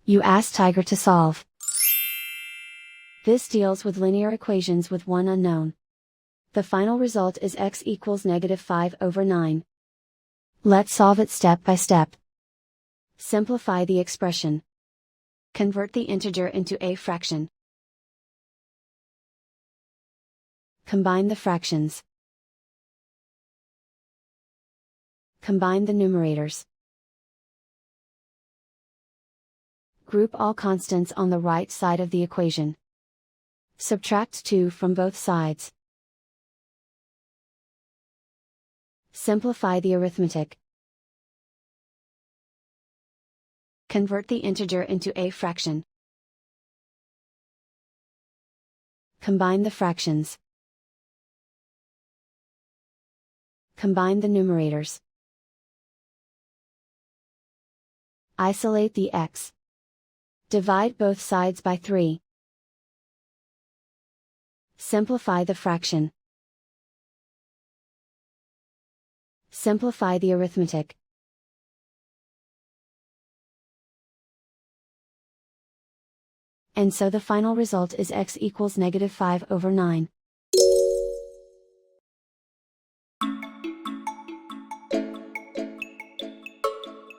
You ask Tiger to solve. This deals with linear equations with one unknown. The final result is x equals -5/9. Let's solve it step by step. Simplify the expression. Convert the integer into a fraction. Combine the fractions. Combine the numerators. Group all constants on the right side of the equation. Subtract 2 from both sides. Simplify the arithmetic. Convert the integer into a fraction. Combine the fractions. Combine the numerators. Isolate the x. Divide both sides by 3. Simplify the fraction. Simplify the arithmetic. And so the final result is x equals -5/9.